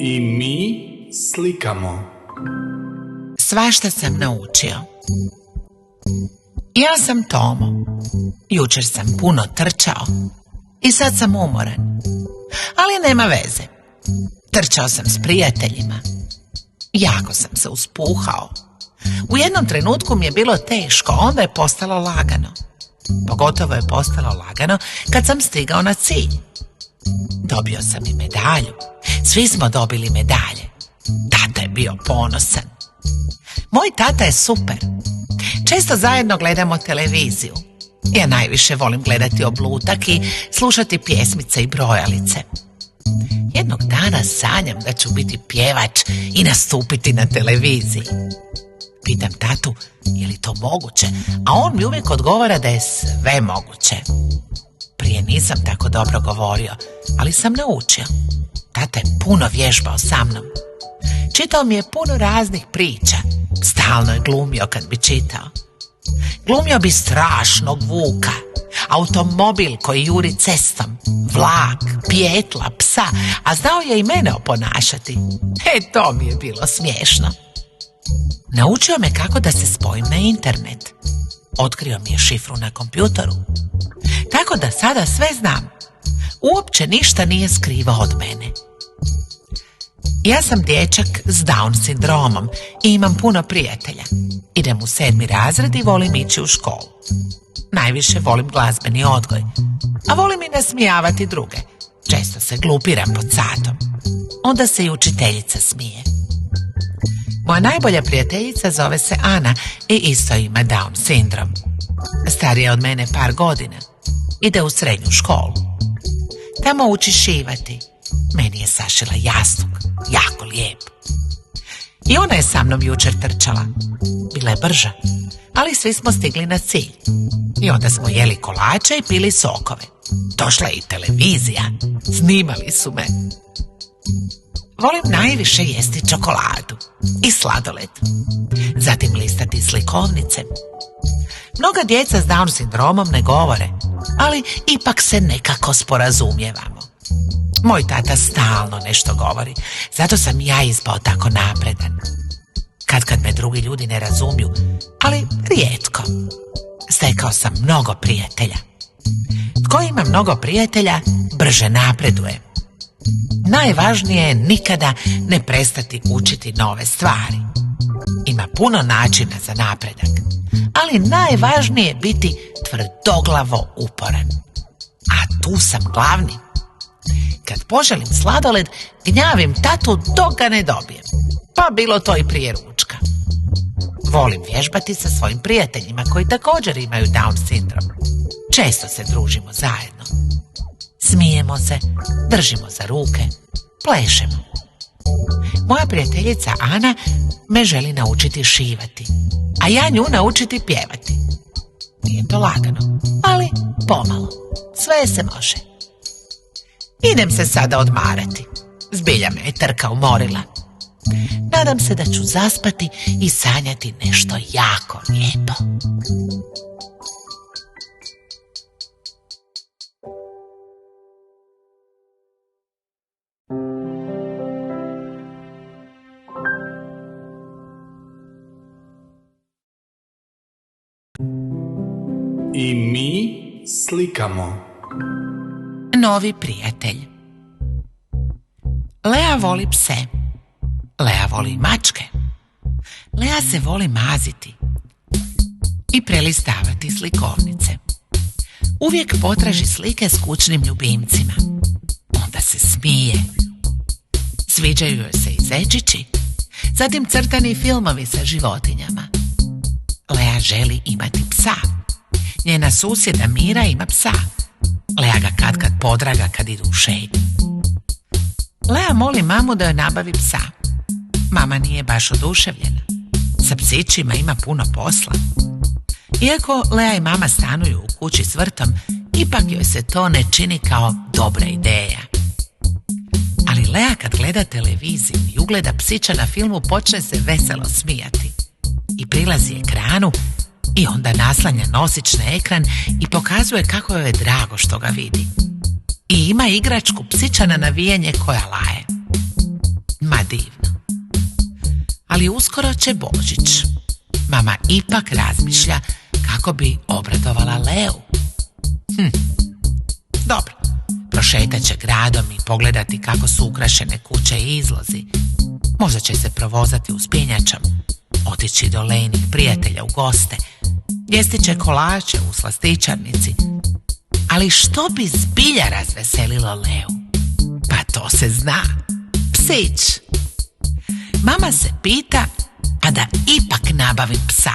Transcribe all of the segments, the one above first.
I mi slikamo. Svašta sam naučio. Ja sam Tomo. Jučer sam puno trčao i sad sam umoran. Ali nema veze. Trčao sam s prijateljima. Jako sam se uspuhao. U jednom trenutku mi je bilo teško, onda je postalo lagano. Pogotovo je postalo lagano kad sam stigao na cilj. Dobio sam i medalju. Svi smo dobili medalje. Tata je bio ponosan. Moj tata je super. Često zajedno gledamo televiziju. Ja najviše volim gledati Oblutak i slušati pjesmice i brojalice. Jednog dana sanjam da ću biti pjevač i nastupiti na televiziji. Pitam tatu, je li to moguće? A on mi uvijek odgovara da je sve moguće. Prije nisam tako dobro govorio, ali sam naučio. Tata je puno vježbao sa mnom. Čitao mi je puno raznih priča. Stalno je glumio kad bi čitao. Glumio bi strašnog vuka, automobil koji juri cestom, vlak, pijetla, psa, a znao je i mene oponašati. To mi je bilo smiješno. Naučio me kako da se spojim na internet. Otkrio mi je šifru na kompjutoru. Tako da sada sve znam. Uopće ništa nije skrivao od mene. Ja sam dječak s Down sindromom i imam puno prijatelja. Idem u 7. razred i volim ići u školu. Najviše volim glazbeni odgoj, a volim i nasmijavati druge. Često se glupiram pod satom. Onda se i učiteljica smije. Moja najbolja prijateljica zove se Ana i isto ima Down sindrom. Starija od mene par godina. Ide u srednju školu. Tamo uči šivati. Meni je sašila jastuk, jako lijep. I ona je sa mnom jučer trčala. Bila je brža, ali svi smo stigli na cilj. I onda smo jeli kolače i pili sokove. Došla je i televizija. Snimali su me. Volim najviše jesti čokoladu i sladoled. Zatim listati slikovnice. Mnoga djeca s Down sindromom ne govore, ali ipak se nekako sporazumijevamo. Moj tata stalno nešto govori, zato sam ja ispao tako napredan. Kad me drugi ljudi ne razumiju, ali rijetko. Stekao sam mnogo prijatelja. Tko ima mnogo prijatelja, brže napreduje. Najvažnije je nikada ne prestati učiti nove stvari. Ima puno načina za napredak, ali najvažnije je biti tvrdoglavo uporan. A tu sam glavni. Kad poželim sladoled, gnjavim tatu dok ga ne dobijem. Pa bilo to i prije ručka. Volim vježbati sa svojim prijateljima koji također imaju Down sindrom. Često se družimo zajedno. Smijemo se, držimo za ruke, plešemo. Moja prijateljica Ana me želi naučiti šivati, a ja nju naučiti pjevati. Nije to lagano, ali pomalo. Sve se može. Idem se sada odmarati. Zbilja me je trka umorila. Nadam se da ću zaspati i sanjati nešto jako lijepo. I mi slikamo. Novi prijatelj. Lea voli pse. Lea voli mačke. Lea se voli maziti i prelistavati slikovnice. Uvijek potraži slike s kućnim ljubimcima. Onda se smije. Sviđaju joj se i zečići, zatim crtani filmovi sa životinjama. Lea želi imati psa. Njena susjeda Mira ima psa. Lea ga kad podraga kad idu u šetnju. Lea moli mamu da joj nabavi psa. Mama nije baš oduševljena. Sa psićima ima puno posla. Iako Lea i mama stanuju u kući s vrtom, ipak joj se to ne čini kao dobra ideja. Ali Lea kad gleda televiziju i ugleda psića na filmu, počne se veselo smijati. I prilazi ekranu i onda naslanja nosić na ekran i pokazuje kako joj je drago što ga vidi. I ima igračku psića na navijanje koja laje. ali uskoro će Božić. Mama ipak razmišlja kako bi obradovala Leu. Dobro, prošetat će gradom i pogledati kako su ukrašene kuće i izlozi. Možda će se provozati uspinjačom, otići do Leinih prijatelja u goste, jesti će kolače u slastičarnici. Ali što bi zbilja razveselilo Leu? Pa to se zna. Psić. Mama se pita, pa da ipak nabavim psa.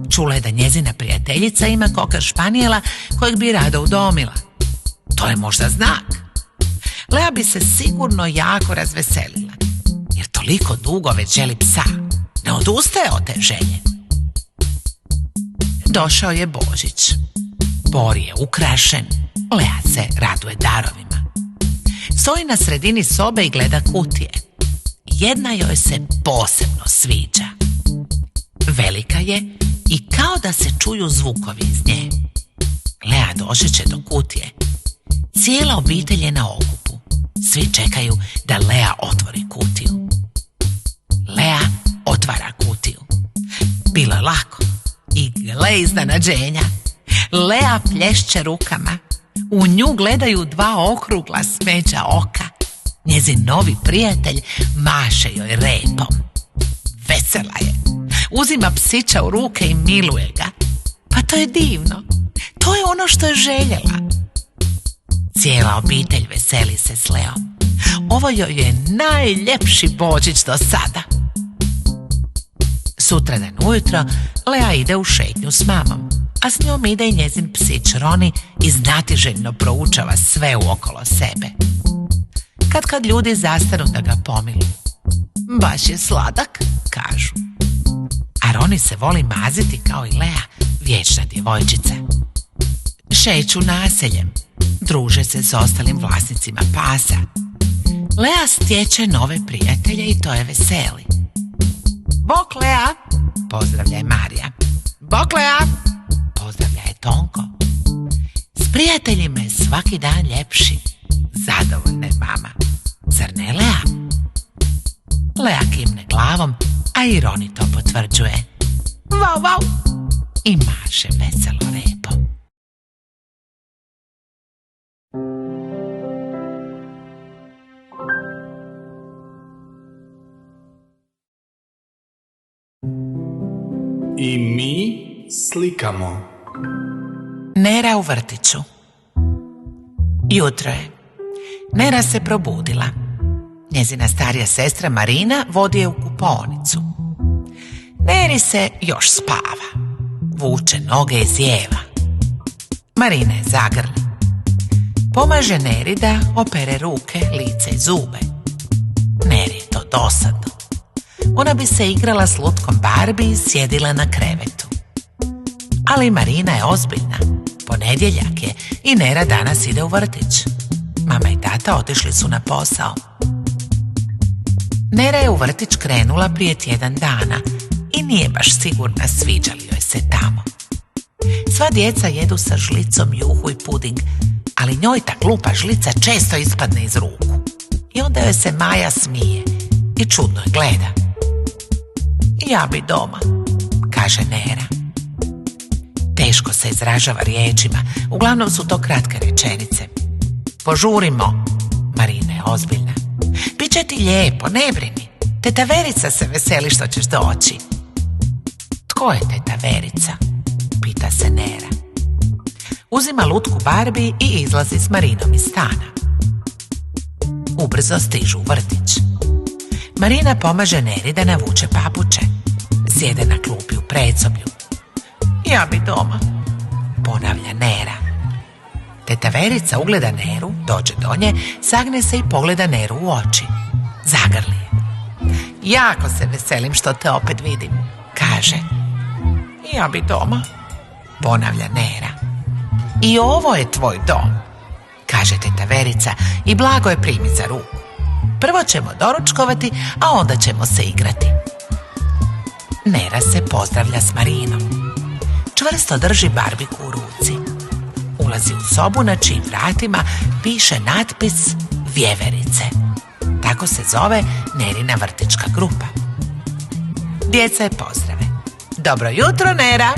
Čula je da njezina prijateljica ima koker španijela kojeg bi rado udomila. To je možda znak. Lea bi se sigurno jako razveselila, jer toliko dugo već želi psa. Ne odustaje od te želje. Došao je Božić. Bor je ukrašen, Lea se raduje darovima. Stoji na sredini sobe i gleda kutije. Jedna joj se posebno sviđa. Velika je i kao da se čuju zvukovi iz nje. Lea došeće do kutije. Cijela obitelj je na okupu. Svi čekaju da Lea otvori kutiju. Lea otvara kutiju. Bilo je lako. I gle iznenađenja. Lea plješće rukama. U nju gledaju dva okrugla smeđa oka. Njezin novi prijatelj maše joj repom. Vesela je. Uzima psića u ruke i miluje ga. Pa to je divno. To je ono što je željela. Cijela obitelj veseli se s Leom. Ovo joj je najljepši Božić do sada. Sutradan ujutro Lea ide u šetnju s mamom, a s njom ide i njezin psić Roni i znatiželjno proučava sve uokolo sebe. Kad ljudi zastanu da ga pomiluju. Baš je sladak, kažu. A Roni se voli maziti kao i Lea, vječna djevojčica. Šeću naseljem, druže se s ostalim vlasnicima pasa. Lea stječe nove prijatelje i to je veseli. Bok Lea, pozdravlja je Marija. Bok Lea, pozdravlja je Tonko. S prijateljima je svaki dan ljepši. Zadovoljna je mama. Zar ne, Lea? Lea kimne glavom, a i Roni to potvrđuje. Vau, vau! I maše veselo repom. I mi slikamo. Nera u vrtiću. Jutro je. Nera se probudila. Njezina starija sestra Marina vodi je u kupaonicu. Neri se još spava. Vuče noge i zijeva. Marina je zagrli. Pomaže Neri da opere ruke, lice i zube. Neri je to dosadno. Ona bi se igrala s lutkom Barbie i sjedila na krevetu. Ali Marina je ozbiljna. Ponedjeljak je i Nera danas ide u vrtić. Mama i tata otišli su na posao. Nera je u vrtić krenula prije tjedan dana i nije baš sigurna sviđa li joj se tamo. Sva djeca jedu sa žlicom juhu i puding, ali njoj ta glupa žlica često ispadne iz ruku. I onda joj se Maja smije i čudno je gleda. Ja bi doma, kaže Nera. Teško se izražava riječima, uglavnom su to kratke rečenice. Požurimo, Marina je ozbiljna. Biće ti lijepo, ne brini. Teta Verica se veseli što ćeš doći. Tko je teta Verica? Pita se Nera. Uzima lutku Barbie i izlazi s Marinom iz stana. Ubrzo stižu u vrtić. Marina pomaže Neri da navuče papuče. Sjede na klupi u predsoblju. Ja bi doma, ponavlja Nera. Teta Verica ugleda Neru, dođe do nje, sagne se i pogleda Neru u oči. Zagrli je. Jako se veselim što te opet vidim, kaže. Ja bi doma, ponavlja Nera. I ovo je tvoj dom, kaže teta Verica i blago je primi za ruku. Prvo ćemo doručkovati, a onda ćemo se igrati. Nera se pozdravlja s Marinom. Čvrsto drži Barbiku u ruci. Ulazi u sobu na čijim vratima piše natpis Vjeverice. Tako se zove Nerina vrtićka grupa. Djeca je pozdrave. Dobro jutro, Nera.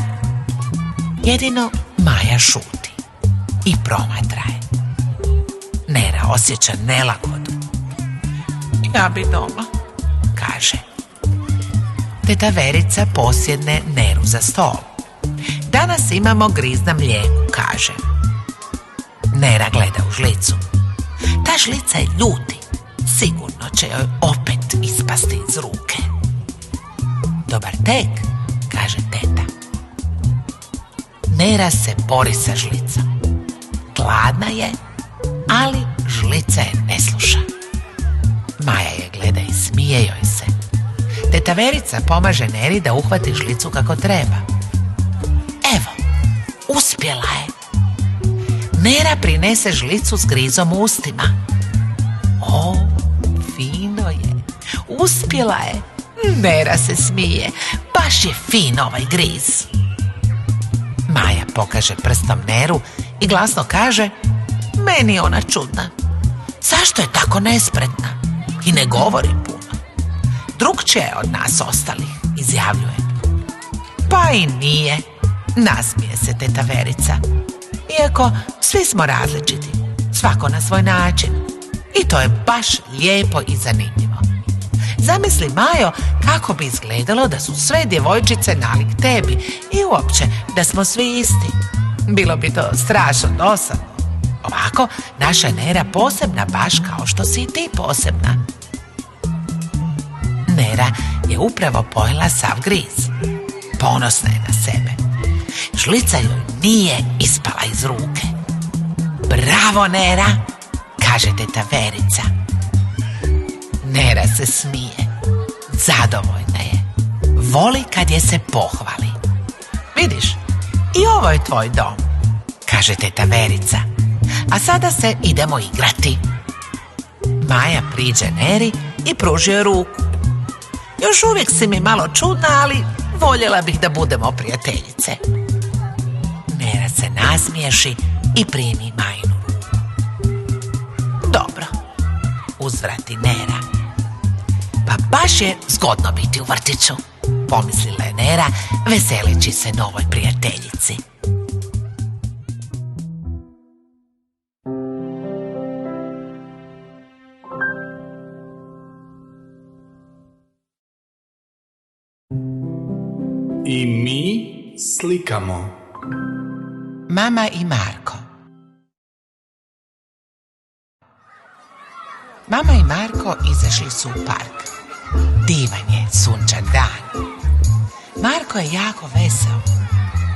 Jedino Maja šuti i promatra je. Nera osjeća nelagodu. Ja bi doma, kaže. Teta Verica posjedne Neru za stol. Danas imamo griz na mlijeku, kaže. Nera gleda u žlicu. Ta žlica je ljuti. Sigurno će joj opet ispasti iz ruke. Dobar tek, kaže teta. Nera se bori sa žlicom. Gladna je, ali žlica je ne sluša. Maja je gleda i smije joj se. Teta Verica pomaže Neri da uhvati žlicu kako treba. Evo, uspjela je. Nera prinese žlicu s grizom u ustima. O, fino je. Uspjela je. Nera se smije. Baš je fin ovaj griz. Maja pokaže prstom Neru i glasno kaže: meni je ona čudna. Zašto je tako nespretna? I ne govori puno. Drukčija je od nas ostalih, izjavljuje. Pa i nije, nasmije se teta Verica. Iako svi smo različiti, svako na svoj način. I to je baš lijepo i zanimljivo. Zamisli, Majo, kako bi izgledalo da su sve djevojčice nalik tebi i uopće da smo svi isti. Bilo bi to strašno dosadno. Ovako, naša Nera posebna baš kao što si i ti posebna. Nera je upravo pojela sav griz. Ponosna je na sebe. Žlica joj nije ispala iz ruke. Bravo, Nera, kaže teta Verica. Nera se smije. Zadovoljna je. Voli kad je se pohvali. Vidiš, i ovo je tvoj dom, kaže teta Verica. A sada se idemo igrati. Maja priđe Neri i pruži joj ruku. Još uvijek si mi malo čudna, ali voljela bih da budemo prijateljice. Nera se nasmiješi i primi Majinu ruku. Dobro, uzvrati Nera. Pa baš je zgodno biti u vrtiću, pomislila je Nera, veseleći se novoj prijateljici. I mi slikamo. Mama i Marko. Mama i Marko izašli su u park. Divan je sunčan dan. Marko je jako veseo.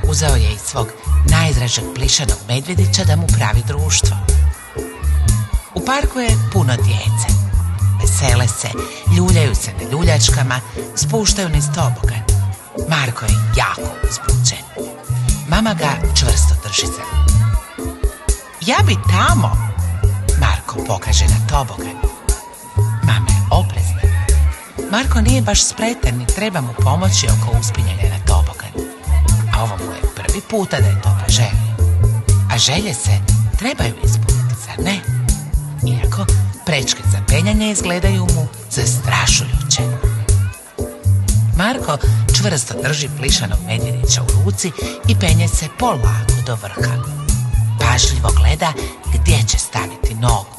Uzeo je iz svog najdražeg plišanog medvjedića da mu pravi društvo. U parku je puno djece. Vesele se, ljuljaju se na ljuljačkama, spuštaju niz tobogan. Marko je jako uzbuđen. Mama ga čvrsto drži za ruku. Ja bi tamo, Marko pokaže na tobogan. Mama je oprezna. Marko nije baš spretan ni treba mu pomoći oko uspinjanja na tobogan. A ovo mu je prvi puta da je to poželio. A želje se trebaju ispuniti, zar ne? Iako prečke za penjanje izgledaju mu zastrašujuće. Marko čvrsto drži plišanog medvjedića u ruci i penje se polako do vrha. Pažljivo gleda gdje će staviti nogu.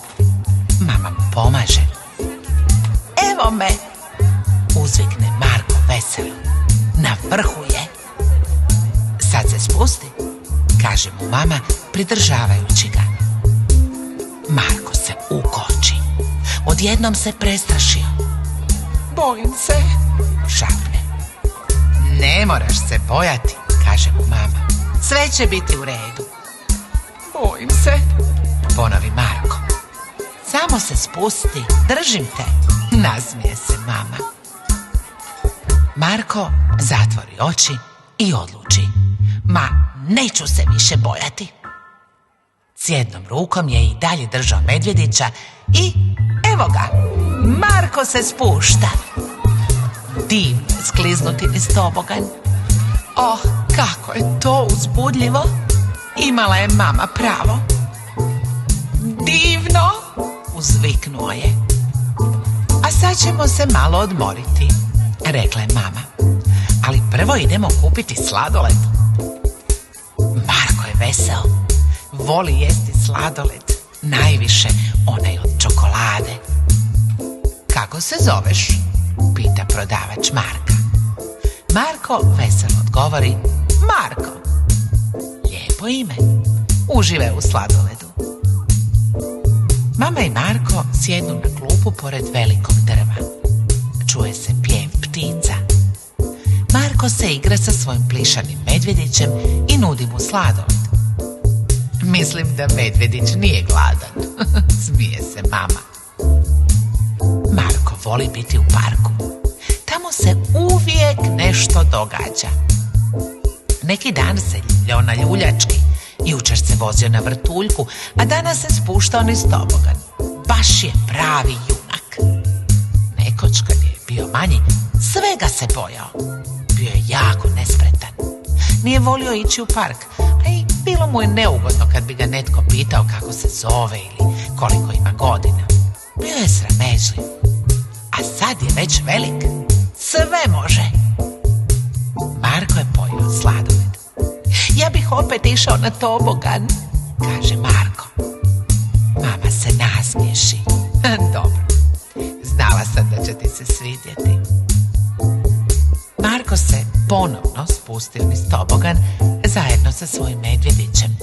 Mama mu pomaže. Evo me, uzvikne Marko veselo. Na vrhu je. Sad se spusti, kaže mu mama pridržavajući ga. Marko se ukoči. Odjednom se prestrašio. Bojim se, šapne. Ne moraš se bojati, kaže mu mama. Sve će biti u redu. Bojim se, ponovi Marko. Samo se spusti, držim te, nasmije se mama. Marko zatvori oči i odluči. Ma, neću se više bojati. S jednom rukom je i dalje držao medvjedića i evo ga, Marko se spušta. Divno skliznuti niz tobogan. Oh, kako je to uzbudljivo. Imala je mama pravo. Divno, uzviknuo je. A sad ćemo se malo odmoriti, rekla je mama. ali prvo idemo kupiti sladoled. Marko je veseo, voli jesti sladoled, najviše onaj od čokolade. Kako se zoveš? Pita prodavač Marka. Marko veselo odgovori, Marko. Lijepo ime, uživaj u sladoledu. Mama i Marko sjednu na klupu pored velikog drva. Čuje se pjev ptica. Marko se igra sa svojim plišanim medvjedićem i nudi mu sladoled. Mislim da medvjedić nije gladan, smije se mama. Marko voli biti u parku. Tamo se uvijek nešto događa. Neki dan se ljubljao na ljuljački, jučer se vozio na vrtuljku, a danas se spuštao niz tobogan. Baš je pravi junak. Nekoć kad je bio manji, svega se bojao. Bio je jako nespretan. Nije volio ići u park, a i bilo mu je neugodno kad bi ga netko pitao kako se zove ili koliko ima godina. Bio je sramežljiv. A sad je već velik. Sve može. Marko je pojeo sladoled. Ja bih opet išao na tobogan, kaže Marko. Mama se nasmiješi. Dobro, znala sam da će ti se svidjeti. Marko se ponovno spustio niz tobogan zajedno sa svojim medvjedićem.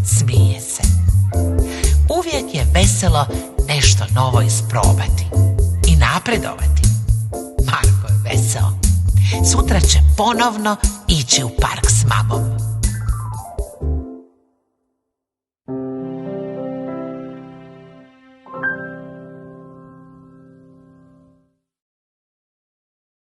Smije se. Uvijek je veselo nešto novo isprobati i napredovati. Marko je veseo. Sutra će ponovno ići u park s mamom.